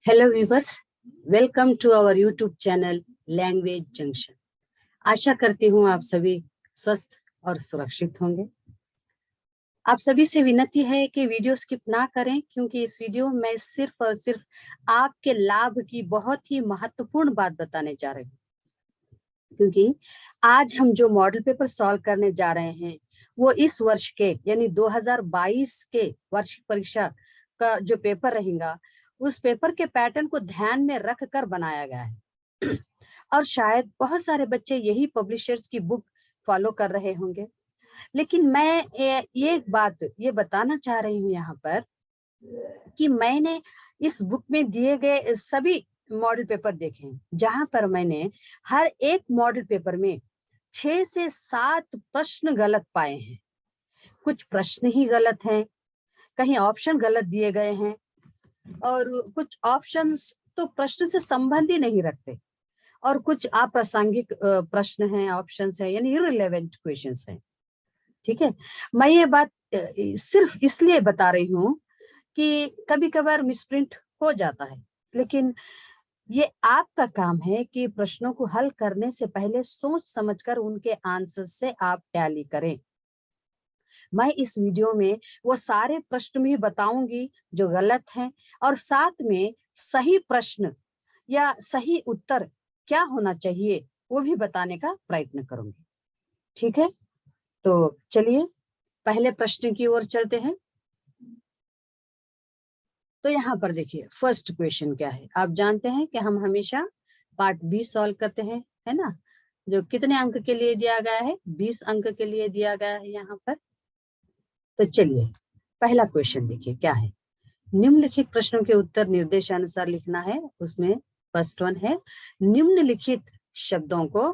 Hello viewers, welcome to our YouTube channel Language Junction. आशा करती हूँ आप सभी स्वस्थ और सुरक्षित होंगे। आप सभी से विनती है कि वीडियो स्किप ना करें, क्योंकि इस वीडियो में सिर्फ और सिर्फ आपके लाभ की बहुत ही महत्वपूर्ण बात बताने जा रहे हैं। क्योंकि आज हम जो मॉडल पेपर सॉल्व करने जा रहे हैं वो इस वर्ष के यानी 2022 के वार्षिक परीक्षा का जो पेपर रहेगा उस पेपर के पैटर्न को ध्यान में रख कर बनाया गया है। और शायद बहुत सारे बच्चे यही पब्लिशर्स की बुक फॉलो कर रहे होंगे, लेकिन मैं ये एक बात ये बताना चाह रही हूँ यहाँ पर कि मैंने इस बुक में दिए गए सभी मॉडल पेपर देखे हैं, जहां पर मैंने हर एक मॉडल पेपर में 6 से 7 प्रश्न गलत पाए हैं। कुछ प्रश्न ही गलत हैं, कहीं ऑप्शन गलत दिए गए हैं और कुछ ऑप्शंस तो प्रश्न से संबंध ही नहीं रखते और कुछ अप्रासंगिक प्रश्न हैं, ऑप्शंस हैं, यानी इररिलेवेंट क्वेश्चंस हैं। ठीक है, मैं ये बात सिर्फ इसलिए बता रही हूँ कि कभी कभार मिसप्रिंट हो जाता है, लेकिन ये आपका काम है कि प्रश्नों को हल करने से पहले सोच समझकर उनके आंसर से आप टैली करें। मैं इस वीडियो में वो सारे प्रश्न भी बताऊंगी जो गलत हैं और साथ में सही प्रश्न या सही उत्तर क्या होना चाहिए वो भी बताने का प्रयत्न करूंगी। ठीक है, तो चलिए पहले प्रश्न की ओर चलते हैं। तो यहाँ पर देखिए फर्स्ट क्वेश्चन क्या है। आप जानते हैं कि हम हमेशा पार्ट बी सॉल्व करते हैं, है ना, जो कितने अंक के लिए दिया गया है, 20 अंक के लिए दिया गया है यहाँ पर। तो चलिए पहला क्वेश्चन देखिए क्या है। निम्नलिखित प्रश्नों के उत्तर निर्देशानुसार लिखना है। उसमें फर्स्ट वन है, निम्नलिखित शब्दों को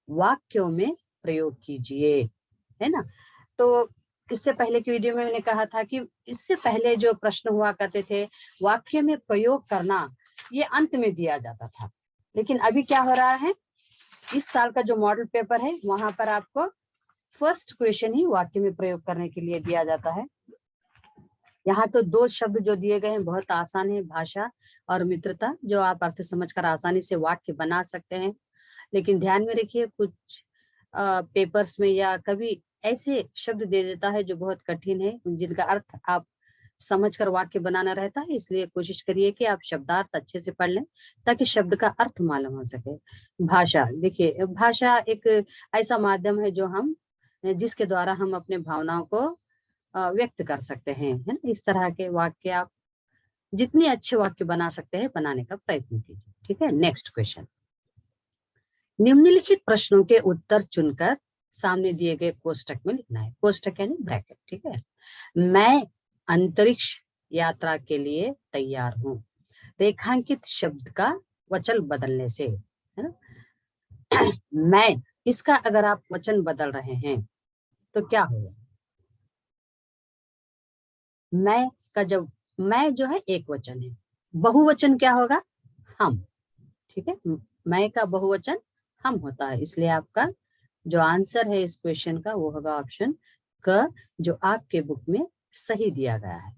वाक्यों में प्रयोग कीजिए, है ना। तो इससे पहले की वीडियो में मैंने कहा था कि इससे पहले जो प्रश्न हुआ करते थे वाक्य में प्रयोग करना ये अंत में दिया जाता था, लेकिन अभी क्या हो रहा है, इस साल का जो मॉडल पेपर है वहां पर आपको फर्स्ट क्वेश्चन ही वाक्य में प्रयोग करने के लिए दिया जाता है। यहाँ तो 2 शब्द जो दिए गए हैं बहुत आसान है, भाषा और मित्रता, जो आप अर्थ समझकर आसानी से वाक्य बना सकते हैं। लेकिन ध्यान में रखिए कुछ पेपर्स में या कभी ऐसे शब्द दे देता है जो बहुत कठिन है, जिनका अर्थ आप समझकर वाक्य बनाना रहता है, इसलिए कोशिश करिए कि आप शब्दार्थ अच्छे से पढ़ लें ताकि शब्द का अर्थ मालूम हो सके। भाषा देखिए, भाषा एक ऐसा माध्यम है जो हम जिसके द्वारा हम अपने भावनाओं को व्यक्त कर सकते हैं, है ना। इस तरह के वाक्य आप जितने अच्छे वाक्य बना सकते हैं बनाने का प्रयत्न कीजिए। ठीक है, नेक्स्ट क्वेश्चन। निम्नलिखित प्रश्नों के उत्तर चुनकर सामने दिए गए कोष्टक में लिखना है। कोष्टक यानी ब्रैकेट। ठीक है, मैं अंतरिक्ष यात्रा के लिए तैयार हूँ। रेखांकित शब्द का वचन बदलने से, है ना। मैं, इसका अगर आप वचन बदल रहे हैं तो क्या होगा। मैं का जब मैं जो है एक वचन है, बहुवचन क्या होगा, हम। ठीक है, मैं का बहुवचन हम होता है, इसलिए आपका जो आंसर है इस क्वेश्चन का वो होगा ऑप्शन क, जो आपके बुक में सही दिया गया है।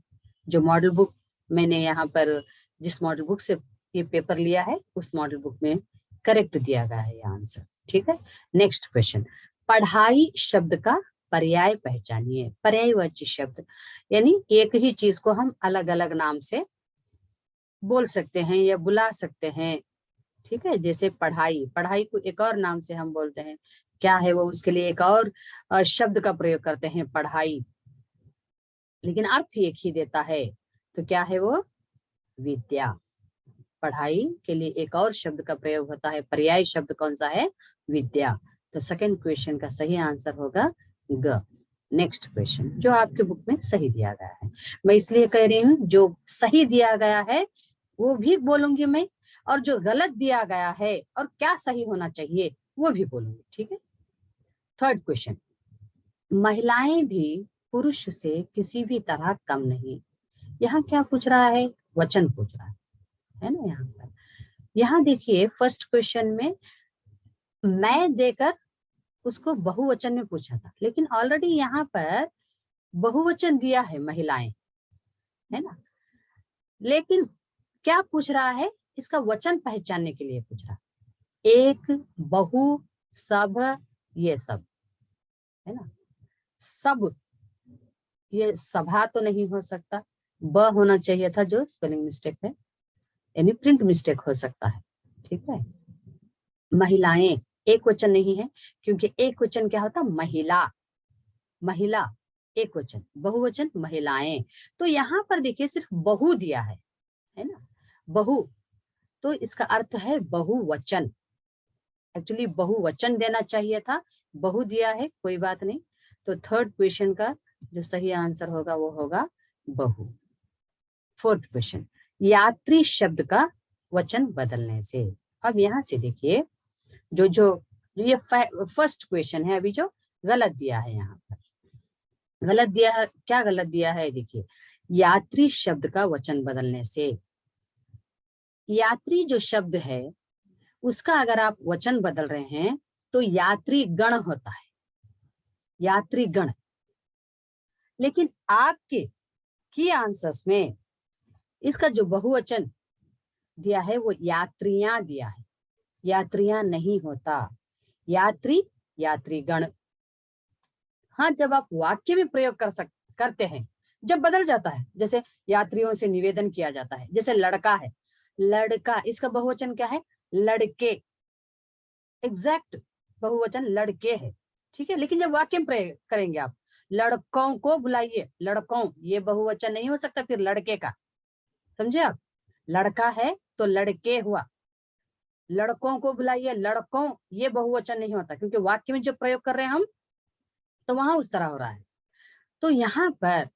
जो मॉडल बुक मैंने यहाँ पर जिस मॉडल बुक से ये पेपर लिया है उस मॉडल बुक में करेक्ट दिया गया है ये आंसर। ठीक है, नेक्स्ट क्वेश्चन। पढ़ाई शब्द का पर्याय पहचानिए। पर्यायवाची शब्द यानी एक ही चीज को हम अलग अलग नाम से बोल सकते हैं या बुला सकते हैं। ठीक है, जैसे पढ़ाई, पढ़ाई को एक और नाम से हम बोलते हैं, क्या है वो, उसके लिए एक और शब्द का प्रयोग करते हैं पढ़ाई, लेकिन अर्थ एक ही देता है। तो क्या है वो, विद्या। पढ़ाई के लिए एक और शब्द का प्रयोग होता है, पर्याय शब्द कौन सा है, विद्या। तो सेकंड क्वेश्चन का सही आंसर होगा ग। नेक्स्ट क्वेश्चन जो आपके बुक में सही दिया गया है, मैं इसलिए कह रही हूँ जो सही दिया गया है वो भी बोलूंगी मैं, और जो गलत दिया गया है और क्या सही होना चाहिए वो भी बोलूंगी। ठीक है, थर्ड क्वेश्चन। महिलाएं भी पुरुष से किसी भी तरह कम नहीं। यहाँ क्या पूछ रहा है, वचन पूछ रहा है ना। यहाँ पर यहाँ देखिए फर्स्ट क्वेश्चन में मैं देकर उसको बहुवचन में पूछा था, लेकिन ऑलरेडी यहाँ पर बहुवचन दिया है महिलाएं, है ना। लेकिन क्या पूछ रहा है? इसका वचन पहचानने के लिए पूछ रहा है। एक, बहु, सब, ये सब, है ना। सब, ये सभा तो नहीं हो सकता, ब होना चाहिए था, जो स्पेलिंग मिस्टेक है, यानी प्रिंट मिस्टेक हो सकता है। ठीक है। महिलाएं एक वचन नहीं है, क्योंकि एक वचन क्या होता? महिला, महिला एक वचन, बहुवचन महिलाएं। तो यहाँ पर देखिए सिर्फ बहु दिया है ना, बहु, तो इसका अर्थ है बहुवचन। एक्चुअली बहुवचन देना चाहिए था, बहु दिया है, कोई बात नहीं। तो थर्ड क्वेश्चन का जो सही आंसर होगा वो होगा बहु। फोर्थ क्वेश्चन, यात्री शब्द का वचन बदलने से। अब यहां से देखिए जो जो ये फर्स्ट क्वेश्चन है, अभी जो गलत दिया है, यहाँ पर गलत दिया है। क्या गलत दिया है? देखिए, यात्री शब्द का वचन बदलने से। यात्री जो शब्द है उसका अगर आप वचन बदल रहे हैं तो यात्री गण होता है, यात्री गण। लेकिन आपके की आंसर्स में इसका जो बहुवचन दिया है वो यात्रियां दिया है, यात्रियां नहीं होता, यात्री, यात्रीगण। हाँ, जब आप वाक्य में प्रयोग करते हैं, जब बदल जाता है, जैसे यात्रियों से निवेदन किया जाता है, जैसे लड़का है, लड़का, इसका बहुवचन क्या है? लड़के, एग्जैक्ट बहुवचन लड़के है। ठीक है। लेकिन जब वाक्य में प्रयोग करेंगे आप, लड़कों को बुलाइए, लड़कों, ये बहुवचन नहीं हो सकता फिर लड़के का, समझे आप? लड़का है तो लड़के हुआ, लड़कों को बुलाइए, लड़कों, ये बहुवचन नहीं होता, क्योंकि वाक्य में जब प्रयोग कर रहे हैं हम तो वहां उस तरह हो रहा है। तो यहाँ पर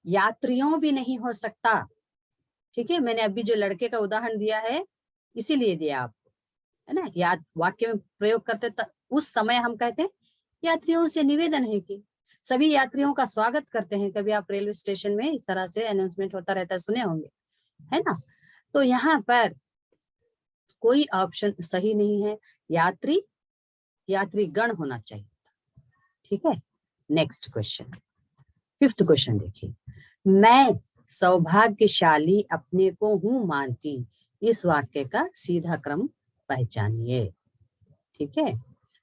यात्रियों भी नहीं हो सकता। ठीक है, मैंने अभी जो लड़के का उदाहरण दिया है इसीलिए दिया आपको, है ना। याद वाक्य में प्रयोग करते उस समय हम कहते हैं यात्रियों से निवेदन है कि सभी यात्रियों का स्वागत करते हैं। कभी आप रेलवे स्टेशन में इस तरह से अनाउंसमेंट होता रहता है, सुने होंगे, है ना। तो यहाँ पर कोई ऑप्शन सही नहीं है, यात्री, यात्रीगण होना चाहिए। ठीक है। नेक्स्ट क्वेश्चन, फिफ्थ क्वेश्चन देखिए, मैं सौभाग्यशाली अपने को हूं मानती, इस वाक्य का सीधा क्रम पहचानिए। ठीक है।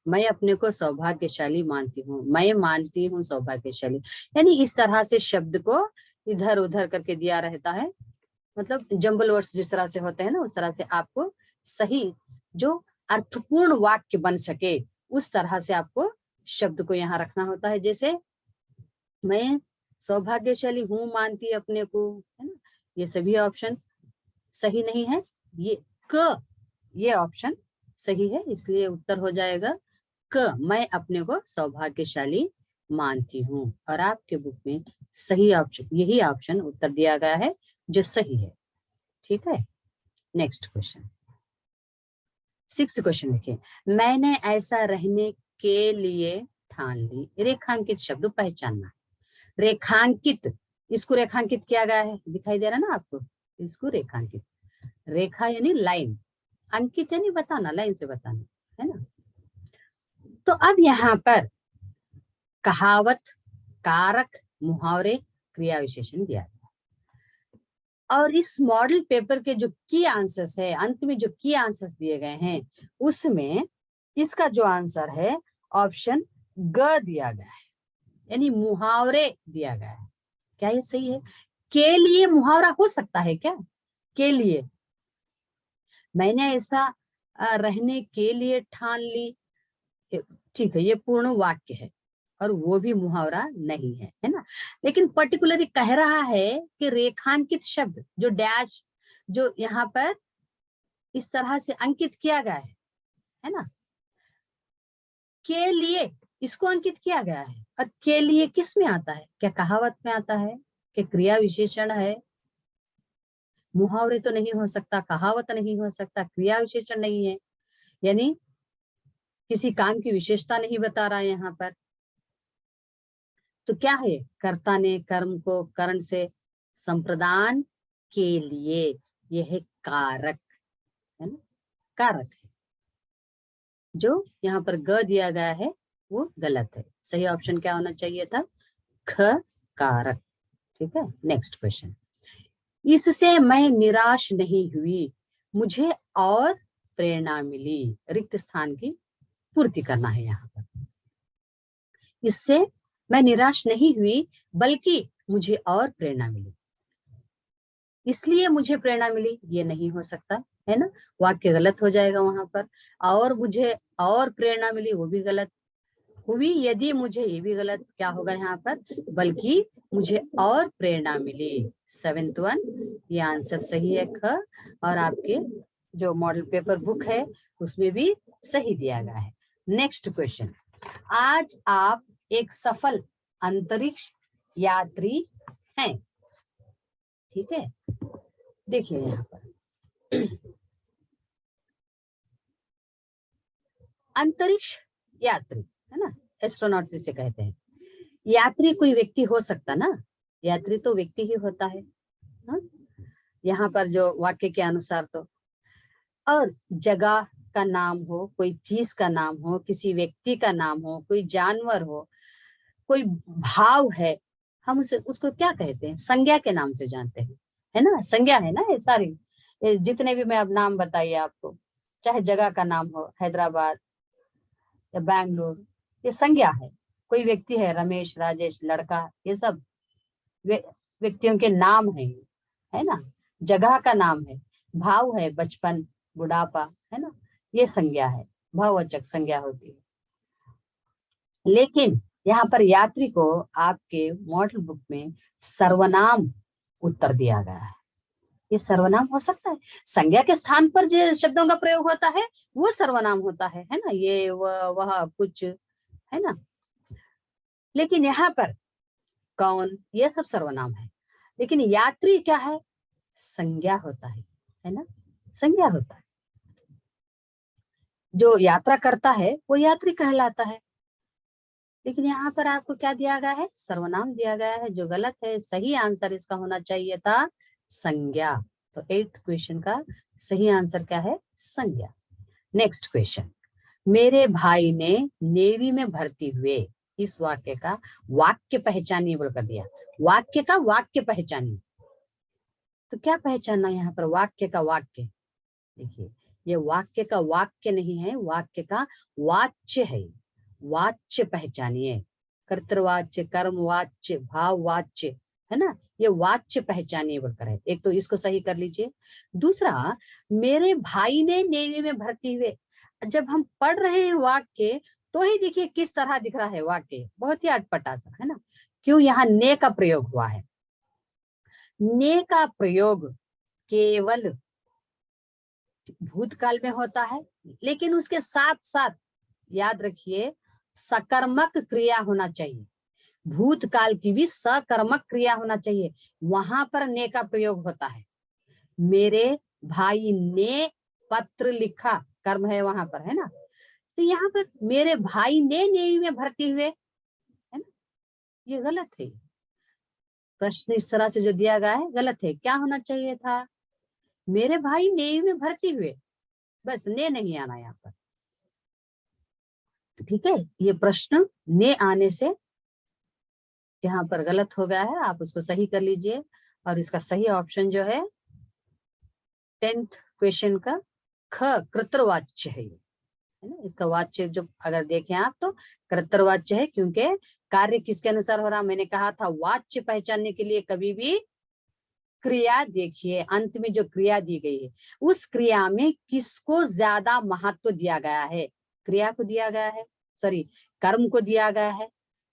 मैं अपने को सौभाग्यशाली मानती हूँ, मैं मानती हूँ सौभाग्यशाली, यानी इस तरह से शब्द को इधर उधर करके दिया रहता है, मतलब जंबल वर्ड्स जिस तरह से होते हैं ना, उस तरह से आपको सही जो अर्थपूर्ण वाक्य बन सके उस तरह से आपको शब्द को यहाँ रखना होता है। जैसे मैं सौभाग्यशाली हूं मानती अपने को, है ना, ये सभी ऑप्शन सही नहीं है, ये ऑप्शन सही है, इसलिए उत्तर हो जाएगा क, मैं अपने को सौभाग्यशाली मानती हूँ। और आपके बुक में सही ऑप्शन, यही ऑप्शन उत्तर दिया गया है जो सही है। ठीक है। नेक्स्ट क्वेश्चन, सिक्स्थ क्वेश्चन देखिए, मैंने ऐसा रहने के लिए ठान ली, रेखांकित शब्द पहचानना। रेखांकित, इसको रेखांकित किया गया है, दिखाई दे रहा है ना आपको, इसको रेखांकित, रेखा यानी लाइन, अंकित यानी बताना, लाइन से बताना, है ना। तो अब यहाँ पर कहावत, कारक, मुहावरे, क्रिया विशेषण दिया गया, और इस मॉडल पेपर के जो की आंसर्स है, अंत में जो की आंसर्स दिए गए हैं उसमें इसका जो आंसर है ऑप्शन ग दिया गया है, यानी मुहावरे दिया गया है। क्या ये सही है? के लिए मुहावरा हो सकता है क्या? के लिए, मैंने ऐसा रहने के लिए ठान ली, ठीक है, ये पूर्ण वाक्य है और वो भी मुहावरा नहीं है ना। लेकिन पर्टिकुलरली कह रहा है कि रेखांकित शब्द जो डैश, जो यहाँ पर इस तरह से अंकित किया गया है ना, के लिए इसको अंकित किया गया है। और के लिए किस में आता है? क्या कहावत में आता है? क्या क्रिया विशेषण है? मुहावरे तो नहीं हो सकता, कहावत नहीं हो सकता, क्रिया विशेषण नहीं है, यानी किसी काम की विशेषता नहीं बता रहा है यहाँ पर। तो क्या है? कर्ता ने कर्म को करण से संप्रदान के लिए, यह है कारक, है ना, कारक है। जो यहाँ पर ग दिया गया है वो गलत है, सही ऑप्शन क्या होना चाहिए था? ख, कारक। ठीक है। नेक्स्ट क्वेश्चन, इससे मैं निराश नहीं हुई, मुझे और प्रेरणा मिली। रिक्त स्थान की पूर्ति करना है यहाँ पर। इससे मैं निराश नहीं हुई बल्कि मुझे और प्रेरणा मिली। इसलिए मुझे प्रेरणा मिली, ये नहीं हो सकता है ना, वाक्य गलत हो जाएगा वहां पर। और मुझे और प्रेरणा मिली, वो भी गलत हुई। यदि मुझे, ये भी गलत। क्या होगा यहाँ पर, बल्कि मुझे और प्रेरणा मिली। 7th वन, ये आंसर सही है ख। और आपके जो मॉडल पेपर बुक है उसमें भी सही दिया गया है। Next question. आज आप एक सफल अंतरिक्ष यात्री हैं। ठीक है, देखिए यहाँ पर अंतरिक्ष यात्री है ना, एस्ट्रोनॉट जिसे कहते हैं। यात्री कोई व्यक्ति हो सकता ना, यात्री तो व्यक्ति ही होता है हा? यहाँ पर जो वाक्य के अनुसार तो, और जगह का नाम हो, कोई चीज का नाम हो, किसी व्यक्ति का नाम हो, कोई जानवर हो, कोई भाव है, हम उसे उसको क्या कहते हैं, संज्ञा के नाम से जानते हैं, है ना। संज्ञा है ना ये सारी, ये जितने भी मैं अब नाम बताइए आपको, चाहे जगह का नाम हो हैदराबाद या बैंगलोर, ये संज्ञा है। कोई व्यक्ति है रमेश, राजेश, लड़का, ये सब व्यक्तियों के नाम है ना। जगह का नाम है, भाव है बचपन, बुढ़ापा, है ना, ये संज्ञा है, भाववाचक संज्ञा होती है। लेकिन यहाँ पर यात्री को आपके मॉडल बुक में सर्वनाम उत्तर दिया गया है। ये सर्वनाम हो सकता है, संज्ञा के स्थान पर जो शब्दों का प्रयोग होता है वो सर्वनाम होता है ना, ये वह कुछ, है ना। लेकिन यहाँ पर कौन, ये सब सर्वनाम है। लेकिन यात्री क्या है, संज्ञा होता है ना, संज्ञा होता है। जो यात्रा करता है वो यात्री कहलाता है। लेकिन यहाँ पर आपको क्या दिया गया है, सर्वनाम दिया गया है, जो गलत है। सही आंसर इसका होना चाहिए था संज्ञा। तो 8th क्वेश्चन का सही आंसर क्या है, संज्ञा। Next question. मेरे भाई ने नेवी में भर्ती हुए, इस वाक्य का वाक्य पहचानिए बोलकर दिया। वाक्य का वाक्य पहचानिए, तो क्या पहचानना यहाँ पर, वाक्य का वाक्य। देखिए, ये वाक्य का वाक्य नहीं है, वाक्य का वाच्य है। वाच्य पहचानिए, कर्तृवाच्य, कर्मवाच्य, भाववाच्य, है ना, ये वाच्य पहचानिए बोलकर है। एक तो इसको सही कर लीजिए। दूसरा, मेरे भाई ने नेवी में भर्ती हुए, जब हम पढ़ रहे हैं वाक्य तो ही देखिए किस तरह दिख रहा है वाक्य, बहुत ही अटपटा सा, है ना। क्यों यहाँ ने का प्रयोग हुआ है। ने का प्रयोग केवल भूतकाल में होता है, लेकिन उसके साथ साथ याद रखिए सकर्मक क्रिया होना चाहिए। भूतकाल की भी सकर्मक क्रिया होना चाहिए, वहां पर ने का प्रयोग होता है। मेरे भाई ने पत्र लिखा, कर्म है वहां पर, है ना। तो यहाँ पर मेरे भाई ने नेवी में भर्ती हुए, है ना, ये गलत है। प्रश्न इस तरह से जो दिया गया है गलत है। क्या होना चाहिए था, मेरे भाई नेवी में भर्ती हुए, बस ने नहीं आना यहाँ पर। ठीक है, ये प्रश्न ने आने से यहाँ पर गलत हो गया है, आप उसको सही कर लीजिए। और इसका सही ऑप्शन जो है 10th क्वेश्चन का ख, कृतवाच्य है ना। इसका वाच्य जो अगर देखें आप तो कृतवाच्य है, क्योंकि कार्य किसके अनुसार हो रहा, मैंने कहा था वाच्य पहचानने के लिए कभी भी क्रिया देखिए, अंत में जो क्रिया दी गई है उस क्रिया में किसको ज्यादा महत्व दिया गया है। क्रिया को दिया गया है, सॉरी, कर्म को दिया गया है,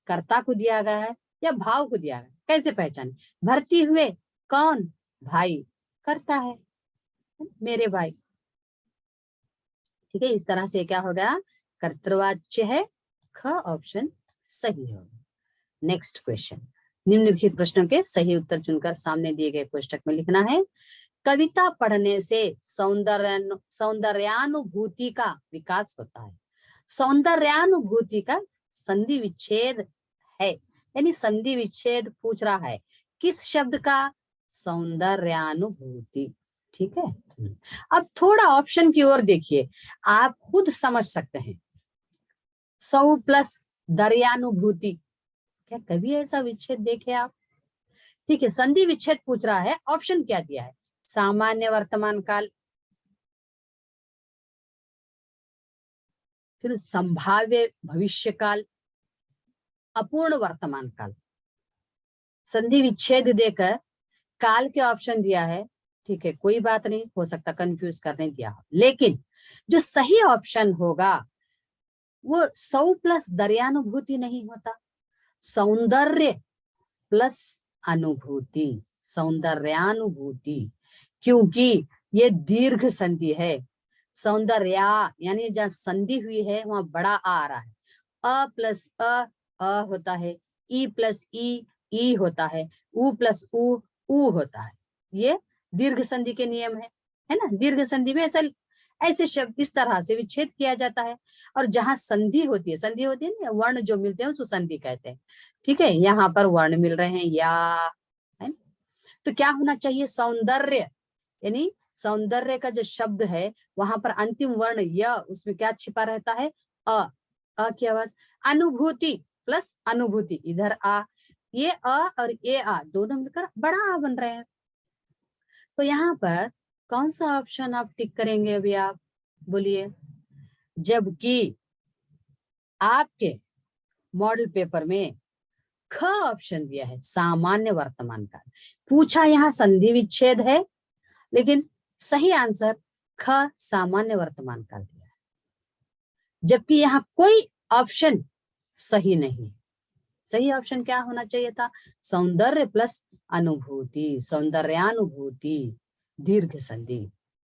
कर्ता को दिया गया है, या भाव को दिया गया है, कैसे पहचाने। भर्ती हुए, कौन, भाई, करता है मेरे भाई। ठीक है, इस तरह से क्या हो गया, कर्तवाच्य है, ख ऑप्शन सही होगा। Next question. निम्नलिखित प्रश्नों के सही उत्तर चुनकर सामने दिए गए कोष्टक में लिखना है। कविता पढ़ने से सौंदर्यानुभूति का विकास होता है। सौंदर्यानुभूति का संधि विच्छेद है, यानी संधि विच्छेद पूछ रहा है किस शब्द का, सौंदर्यानुभूति। ठीक है, अब थोड़ा ऑप्शन की ओर देखिए, आप खुद समझ सकते हैं। सौ प्लस दर्यानुभूति, क्या कभी ऐसा विच्छेद देखे आप, ठीक है, संधि विच्छेद पूछ रहा है, ऑप्शन क्या दिया है? सामान्य वर्तमान काल, फिर संभाव्य भविष्य काल, अपूर्ण वर्तमान काल। संधि विच्छेद देकर काल के ऑप्शन दिया है, ठीक है, कोई बात नहीं, हो सकता कंफ्यूज करने दिया हो, लेकिन जो सही ऑप्शन होगा वो 100 प्लस दर्यानुभूति नहीं होता, सौंदर्य प्लस अनुभूति, सौंदर्यानुभूति, क्योंकि ये दीर्घ संधि है। सौंदर्या यानी जहाँ संधि हुई है वहां बड़ा आ रहा है, अ प्लस अ होता है, ई प्लस ई होता है, उ प्लस उ होता है। ये दीर्घ संधि के नियम है ना। दीर्घ संधि में ऐसा ऐसे शब्द इस तरह से विच्छेद किया जाता है। और जहां संधि होती है ना, वर्ण जो मिलते हैं उसको संधि कहते हैं। ठीक है, यहाँ पर वर्ण मिल रहे हैं या, है ना? तो क्या होना चाहिए? सौंदर्य, यानी सौंदर्य का जो शब्द है वहां पर अंतिम वर्ण य, उसमें क्या छिपा रहता है? अ की आवाज। अनुभूति प्लस अनुभूति, इधर आ, ये अ और ये आ दोनों मिलकर बड़ा आ बन रहे हैं। तो यहाँ पर कौन सा ऑप्शन आप टिक करेंगे? अभी आप बोलिए। जबकि आपके मॉडल पेपर में ख ऑप्शन दिया है, सामान्य वर्तमान काल। पूछा यहाँ संधि विच्छेद है, लेकिन सही आंसर ख सामान्य वर्तमान काल दिया है। जबकि यहाँ कोई ऑप्शन सही नहीं। सही ऑप्शन क्या होना चाहिए था? सौंदर्य प्लस अनुभूति, सौंदर्यानुभूति, दीर्घ संधि,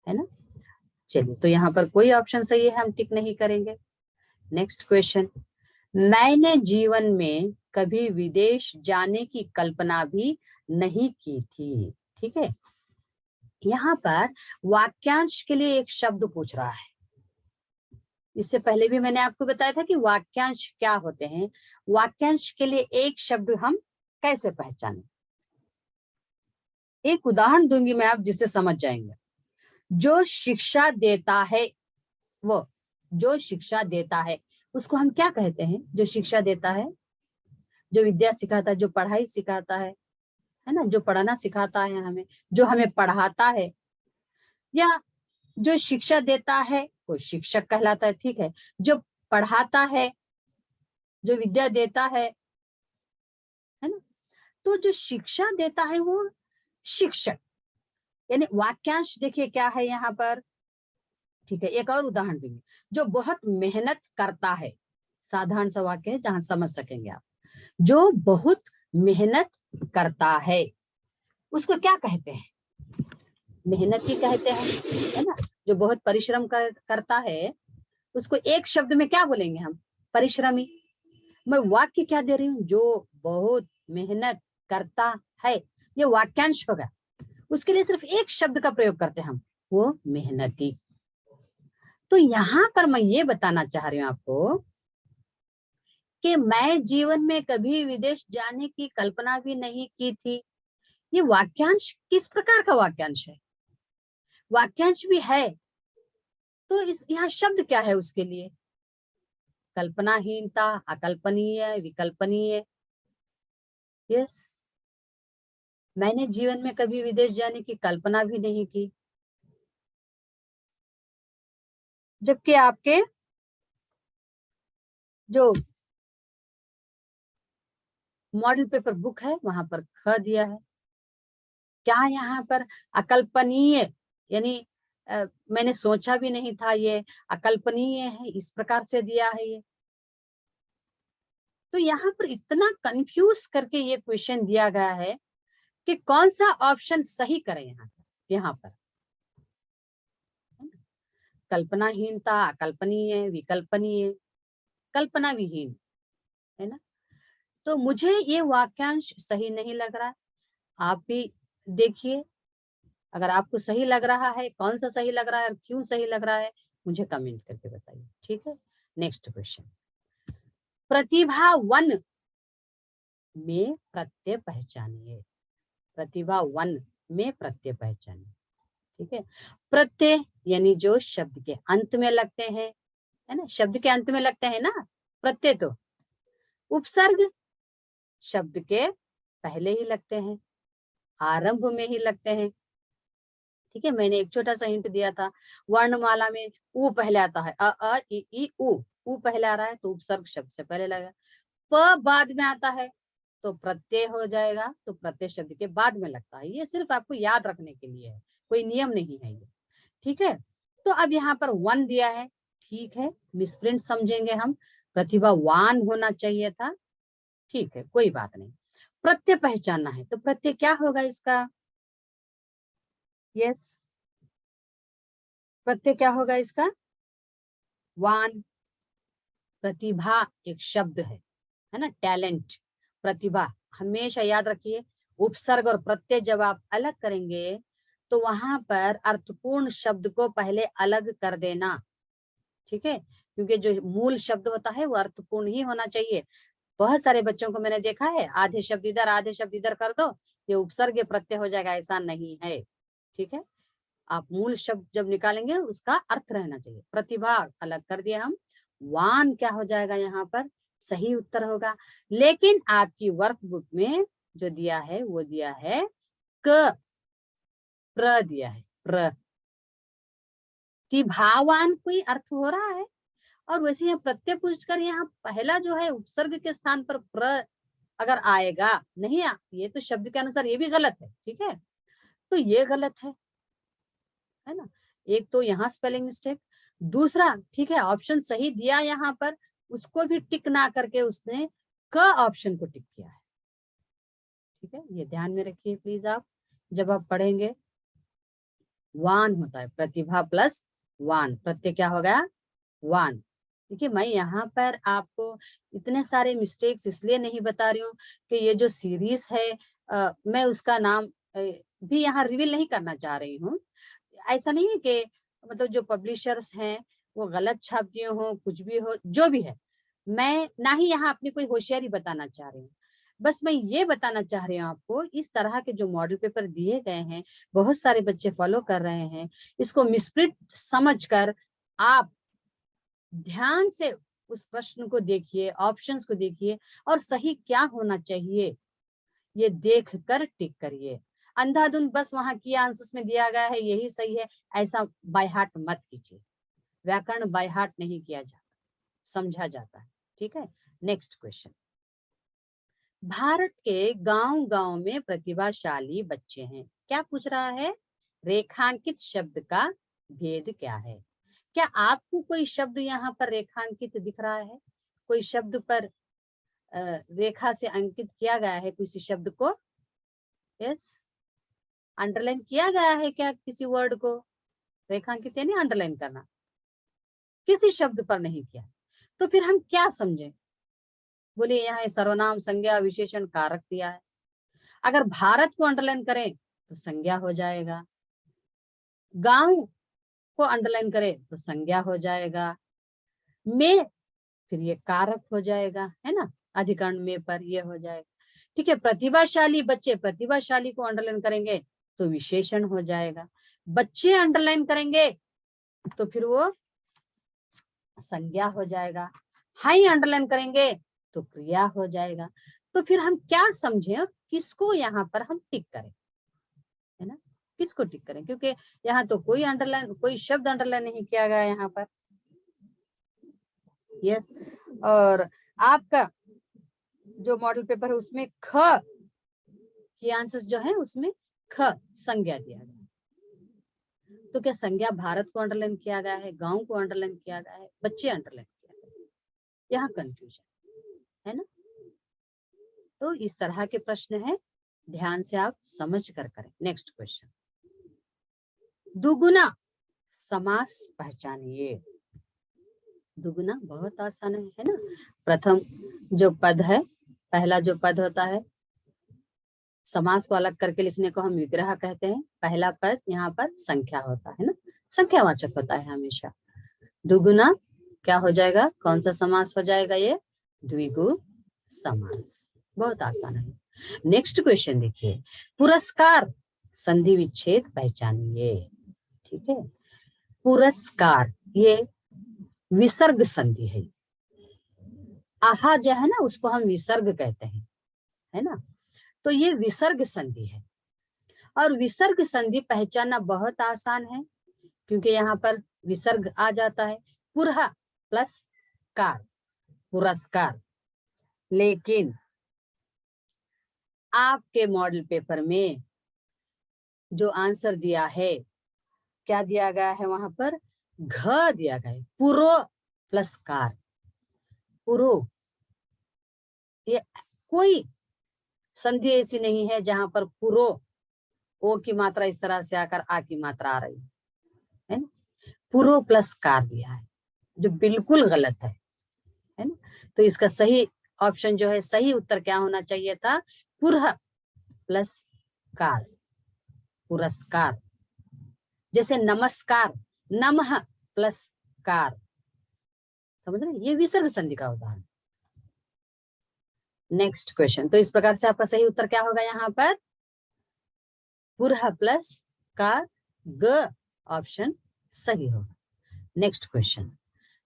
है ना। चलिए, तो यहाँ पर कोई ऑप्शन सही है, हम टिक नहीं करेंगे। नेक्स्ट क्वेश्चन, मैंने जीवन में कभी विदेश जाने की कल्पना भी नहीं की थी। ठीक है, यहाँ पर वाक्यांश के लिए एक शब्द पूछ रहा है। इससे पहले भी मैंने आपको बताया था कि वाक्यांश क्या होते हैं। वाक्यांश के लिए एक शब्द हम कैसे पहचानें? एक उदाहरण दूंगी मैं, आप जिससे समझ जाएंगे। जो शिक्षा देता है, वो जो शिक्षा देता है उसको हम क्या कहते हैं? जो शिक्षा देता है, जो विद्या सिखाता है, जो पढ़ाई सिखाता है ना, जो पढ़ाना सिखाता है हमें, जो हमें पढ़ाता है, या जो शिक्षा देता है वो शिक्षक कहलाता है। ठीक है, जो पढ़ाता है, जो विद्या देता है ना, तो जो शिक्षा देता है वो शिक्षक, यानी वाक्यांश देखिए क्या है यहाँ पर। ठीक है, एक और उदाहरण देंगे। जो बहुत मेहनत करता है, साधारण सा वाक्य है जहां समझ सकेंगे आप। जो बहुत मेहनत करता है उसको क्या कहते हैं? मेहनती कहते हैं, है ना। जो बहुत परिश्रम करता है उसको एक शब्द में क्या बोलेंगे हम? परिश्रमी। मैं वाक्य क्या दे रही हूँ? जो बहुत मेहनत करता है, ये वाक्यांश होगा। उसके लिए सिर्फ एक शब्द का प्रयोग करते हैं हम, वो मेहनती। तो यहां पर मैं ये बताना चाह रही हूँ आपको कि मैं जीवन में कभी विदेश जाने की कल्पना भी नहीं की थी। ये वाक्यांश किस प्रकार का वाक्यांश है? वाक्यांश भी है तो इस यहाँ शब्द क्या है उसके लिए? कल्पनाहीनता, अकल्पनीय, विकल्पनीय। यस, मैंने जीवन में कभी विदेश जाने की कल्पना भी नहीं की। जबकि आपके जो मॉडल पेपर बुक है वहां पर ख दिया है। क्या यहाँ पर अकल्पनीय, यानी मैंने सोचा भी नहीं था, ये अकल्पनीय है, इस प्रकार से दिया है ये। तो यहाँ पर इतना कंफ्यूज करके ये क्वेश्चन दिया गया है कि कौन सा ऑप्शन सही करें यहाँ पर। कल्पनाहीनता, अकल्पनीय, विकल्पनीय, कल्पना विहीन, है ना। तो मुझे ये वाक्यांश सही नहीं लग रहा। आप भी देखिए, अगर आपको सही लग रहा है, कौन सा सही लग रहा है और क्यों सही लग रहा है, मुझे कमेंट करके बताइए। ठीक है, नेक्स्ट क्वेश्चन, प्रतिभावन में प्रत्यय पहचानिए। प्रतिभावन में प्रत्यय पहचानिए। ठीक है, प्रत्यय यानी जो शब्द के अंत में लगते हैं, है ना, शब्द के अंत में लगते हैं ना प्रत्यय। तो उपसर्ग शब्द के पहले ही लगते हैं, आरंभ में ही लगते हैं। ठीक है, मैंने एक छोटा सा हिंट दिया था, वर्णमाला में उ पहले आता है, अ इ ई उ पहले आ रहा है तो उपसर्ग शब्द से पहले लगेगा। प बाद में आता है तो प्रत्यय हो जाएगा, तो प्रत्यय शब्द के बाद में लगता है। ये सिर्फ आपको याद रखने के लिए है, कोई नियम नहीं है ये। ठीक है, तो अब यहाँ पर वन दिया है, ठीक है, मिसप्रिंट समझेंगे हम, प्रतिभावान होना चाहिए था। ठीक है, कोई बात नहीं। प्रत्यय पहचानना है, तो प्रत्यय क्या होगा इसका? यस, प्रत्यय क्या होगा इसका? वान। प्रतिभा एक शब्द है ना, टैलेंट, प्रतिभा। हमेशा याद रखिए, उपसर्ग और प्रत्यय जब आप अलग करेंगे तो वहां पर अर्थपूर्ण शब्द को पहले अलग कर देना। ठीक है, क्योंकि जो मूल शब्द होता है वो अर्थपूर्ण ही होना चाहिए। बहुत सारे बच्चों को मैंने देखा है, आधे शब्द इधर आधे शब्द इधर कर दो, ये उपसर्ग प्रत्यय हो जाएगा, ऐसा नहीं है। ठीक है, आप मूल शब्द जब निकालेंगे उसका अर्थ रहना चाहिए। प्रतिभा अलग कर दिया हम, वान क्या हो जाएगा यहाँ पर? सही उत्तर होगा। लेकिन आपकी वर्कबुक में जो दिया है वो दिया है क, प्र दिया है, प्र। कि भावान कोई अर्थ हो रहा है, और वैसे यहाँ प्रत्यय पूछकर यहाँ पहला जो है उपसर्ग के स्थान पर प्र अगर आएगा, नहीं ये तो शब्द के अनुसार ये भी गलत है। ठीक है, तो ये गलत है ना। एक तो यहाँ स्पेलिंग मिस्टेक, दूसरा ठीक है ऑप्शन सही दिया यहाँ पर, उसको भी टिक ना करके उसने क ऑप्शन को टिक किया है। ठीक है, ये ध्यान में रखिए प्लीज आप, जब आप पढ़ेंगे। वान होता है, प्रतिभा प्लस वान, प्रत्यय क्या हो गया? वान। देखिए, मैं यहाँ पर आपको इतने सारे मिस्टेक्स इसलिए नहीं बता रही हूँ कि ये जो सीरीज है मैं उसका नाम भी यहाँ रिवील नहीं करना चाह रही हूँ। ऐसा नहीं है कि मतलब जो पब्लिशर्स हैं वो गलत छाप दिए हो, कुछ भी हो, जो भी है, मैं ना ही यहाँ अपनी कोई होशियारी बताना चाह रही हूँ। बस मैं ये बताना चाह रही हूँ आपको, इस तरह के जो मॉडल पेपर दिए गए हैं, बहुत सारे बच्चे फॉलो कर रहे हैं, इसको मिसप्रिंट समझकर आप ध्यान से उस प्रश्न को देखिए, ऑप्शंस को देखिए, और सही क्या होना चाहिए ये देख कर टिक करिए। अंधाधुंध बस वहां की आंसर्स में दिया गया है यही सही है, ऐसा बाय हार्ट मत कीजिए। व्याकरण बाय हार्ट नहीं किया जाता, समझा जाता है। ठीक है, नेक्स्ट क्वेश्चन। भारत के गांव गांव में प्रतिभाशाली बच्चे हैं, क्या पूछ रहा है? रेखांकित शब्द का भेद क्या है? क्या आपको कोई शब्द यहाँ पर रेखांकित दिख रहा है? कोई शब्द पर रेखा से अंकित किया गया है किसी शब्द को? यस, अंडरलाइन किया गया है क्या किसी वर्ड को? रेखांकित यानी अंडरलाइन करना, किसी शब्द पर नहीं किया, तो फिर हम क्या समझे? बोलिए, यहाँ सर्वनाम, संज्ञा, विशेषण, कारक दिया है। अगर भारत को अंडरलाइन करें तो संज्ञा हो जाएगा, गांव को अंडरलाइन करें तो संज्ञा हो जाएगा, में फिर ये कारक हो जाएगा, है ना, अधिकरण में पर ये हो जाएगा। ठीक है, प्रतिभाशाली बच्चे, प्रतिभाशाली को अंडरलाइन करेंगे तो विशेषण हो जाएगा, बच्चे अंडरलाइन करेंगे तो फिर वो संज्ञा हो जाएगा, हाई अंडरलाइन करेंगे तो क्रिया हो जाएगा। तो फिर हम क्या समझे और किसको यहाँ पर हम टिक करें, है ना, किसको टिक करें? क्योंकि यहाँ तो कोई अंडरलाइन, कोई शब्द अंडरलाइन नहीं किया गया यहाँ पर। यस, और आपका जो मॉडल पेपर है उसमें ख की आंसर्स जो है उसमें ख संज्ञा दिया गया, तो क्या संज्ञा भारत को अंडरलाइन किया गया है, गांव को अंडरलाइन किया गया है, बच्चे अंडरलाइन किया गया है? यहाँ कंफ्यूजन है ना। तो इस तरह के प्रश्न है, ध्यान से आप समझ कर करें। नेक्स्ट क्वेश्चन, दुगुना समास पहचानिए। दुगुना बहुत आसान है ना। प्रथम जो पद है, पहला जो पद होता है, समास को अलग करके लिखने को हम विग्रह कहते हैं। पहला पद यहाँ पर संख्या होता है ना, संख्यावाचक होता है हमेशा। दुगुना क्या हो जाएगा, कौन सा समास हो जाएगा? ये द्विगु समास। बहुत आसान है। नेक्स्ट क्वेश्चन देखिए, पुरस्कार संधि विच्छेद पहचानिए। ठीक है, पुरस्कार ये विसर्ग संधि है। आहा जो है ना उसको हम विसर्ग कहते हैं, है ना, तो ये विसर्ग संधि है। और विसर्ग संधि पहचानना बहुत आसान है, क्योंकि यहाँ पर विसर्ग आ जाता है, पुरः प्लस कार, पुरस्कार। लेकिन आपके मॉडल पेपर में जो आंसर दिया है, क्या दिया गया है, वहां पर घ दिया गया है, पुरो प्लस कार। पुरो, ये कोई संधि ऐसी नहीं है जहां पर पुरो ओ की मात्रा इस तरह से आकर आ की मात्रा आ रही है ना। पुरो प्लस कार दिया है, जो बिल्कुल गलत है ना। तो इसका सही ऑप्शन जो है, सही उत्तर क्या होना चाहिए था, पुरः प्लस कार, पुरस्कार। जैसे नमस्कार, नमः प्लस कार, समझ रहे, ये विसर्ग संधि का उदाहरण। नेक्स्ट क्वेश्चन, तो इस प्रकार से आपका सही उत्तर क्या होगा यहाँ पर, पुरः प्लस कार, ग ऑप्शन सही होगा। नेक्स्ट क्वेश्चन,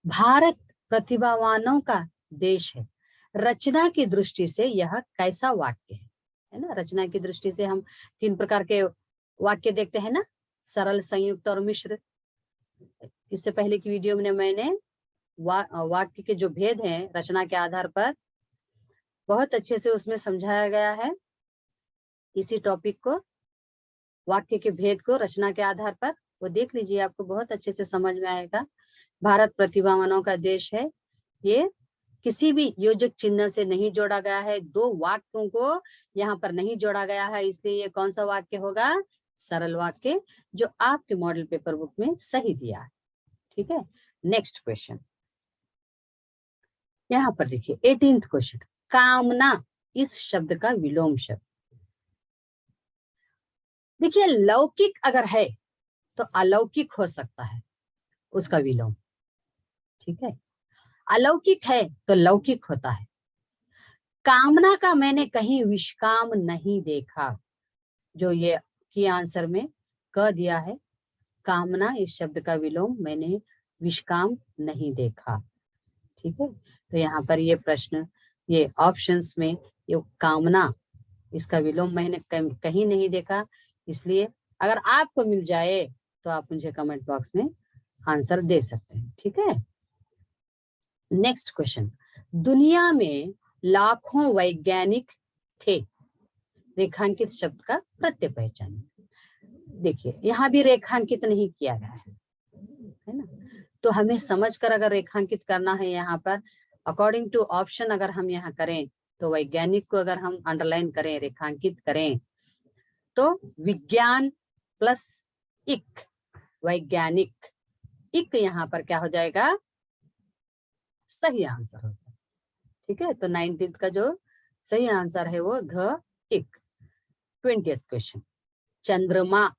भारत प्रतिभावानों का देश है, रचना की दृष्टि से यह कैसा वाक्य है ना। रचना की दृष्टि से हम 3 प्रकार के वाक्य देखते हैं ना, सरल, संयुक्त और मिश्र। इससे पहले की वीडियो में मैंने वाक्य के जो भेद हैं रचना के आधार पर बहुत अच्छे से उसमें समझाया गया है। इसी टॉपिक को, वाक्य के भेद को रचना के आधार पर, वो देख लीजिए, आपको बहुत अच्छे से समझ में आएगा। भारत प्रतिभावानों का देश है, ये किसी भी योजक चिन्ह से नहीं जोड़ा गया है, 2 वाक्यों को यहाँ पर नहीं जोड़ा गया है, इसलिए ये कौन सा वाक्य होगा, सरल वाक्य, जो आपके मॉडल पेपर बुक में सही दिया है। ठीक है, नेक्स्ट क्वेश्चन, यहाँ पर देखिए 18th क्वेश्चन, कामना इस शब्द का विलोम शब्द। देखिए, लौकिक अगर है तो अलौकिक हो सकता है उसका विलोम, ठीक है। अलौकिक है तो लौकिक होता है। कामना का मैंने कहीं विषकाम नहीं देखा, जो ये की आंसर में क दिया है, कामना इस शब्द का विलोम मैंने विषकाम नहीं देखा। ठीक है, तो यहाँ पर ये प्रश्न, ये ऑप्शंस में ये कामना, इसका विलोम मैंने कहीं नहीं देखा, इसलिए अगर आपको मिल जाए तो आप मुझे कमेंट बॉक्स में आंसर दे सकते हैं। ठीक है, नेक्स्ट क्वेश्चन, दुनिया में लाखों वैज्ञानिक थे, रेखांकित शब्द का प्रत्यय पहचानिए। देखिए, यहाँ भी रेखांकित नहीं किया गया है ना, तो हमें समझकर अगर रेखांकित करना है यहाँ पर, अकॉर्डिंग टू ऑप्शन अगर हम यहाँ करें तो वैज्ञानिक को अगर हम अंडरलाइन करें, रेखांकित करें, तो विज्ञान प्लस इक, वैज्ञानिक, इक यहाँ पर क्या हो जाएगा, सही आंसर हो जाएगा। ठीक है, तो 19th का जो सही आंसर है वो घ इक। 20th क्वेश्चन, चंद्रमा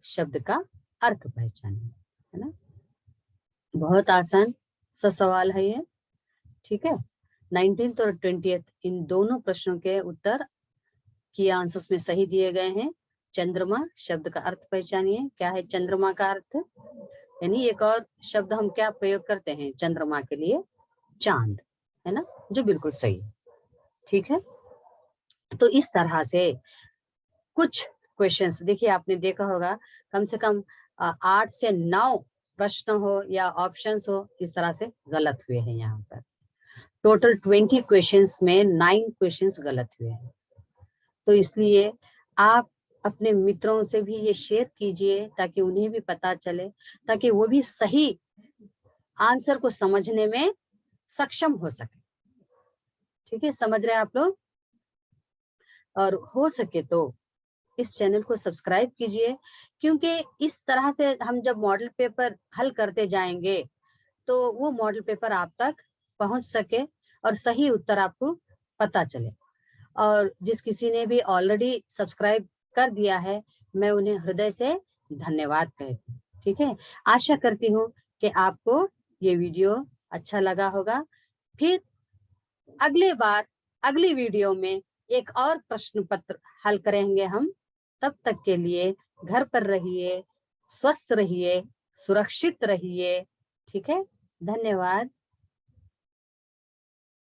शब्द का अर्थ पहचानिए, है ना। बहुत आसान सा सवाल है ये। ठीक है, 19th और 20th इन दोनों प्रश्नों के उत्तर की आंसर्स में सही दिए गए हैं। चंद्रमा शब्द का अर्थ पहचानिए, क्या है चंद्रमा का अर्थ, यानी एक और शब्द हम क्या प्रयोग करते हैं चंद्रमा के लिए, चांद, है ना, जो बिल्कुल सही है। ठीक है, तो इस तरह से कुछ क्वेश्चंस, देखिए आपने देखा होगा कम से कम 8 से 9 प्रश्न हो या ऑप्शंस हो, इस तरह से गलत हुए हैं। यहाँ पर टोटल 20 क्वेश्चंस में 9 क्वेश्चंस गलत हुए हैं। तो इसलिए आप अपने मित्रों से भी ये शेयर कीजिए ताकि उन्हें भी पता चले, ताकि वो भी सही आंसर को समझने में सक्षम हो सके। ठीक है, समझ रहे हैं आप लोग, और हो सके तो इस चैनल को सब्सक्राइब कीजिए, क्योंकि इस तरह से हम जब मॉडल पेपर हल करते जाएंगे तो वो मॉडल पेपर आप तक पहुंच सके और सही उत्तर आपको पता चले। और जिस किसी ने भी ऑलरेडी सब्सक्राइब कर दिया है, मैं उन्हें हृदय से धन्यवाद कहती हूँ। ठीक है, आशा करती हूँ कि आपको ये वीडियो अच्छा लगा होगा। फिर अगले बार अगली वीडियो में एक और प्रश्न पत्र हल करेंगे हम। तब तक के लिए घर पर रहिए, स्वस्थ रहिए, सुरक्षित रहिए। ठीक है, धन्यवाद।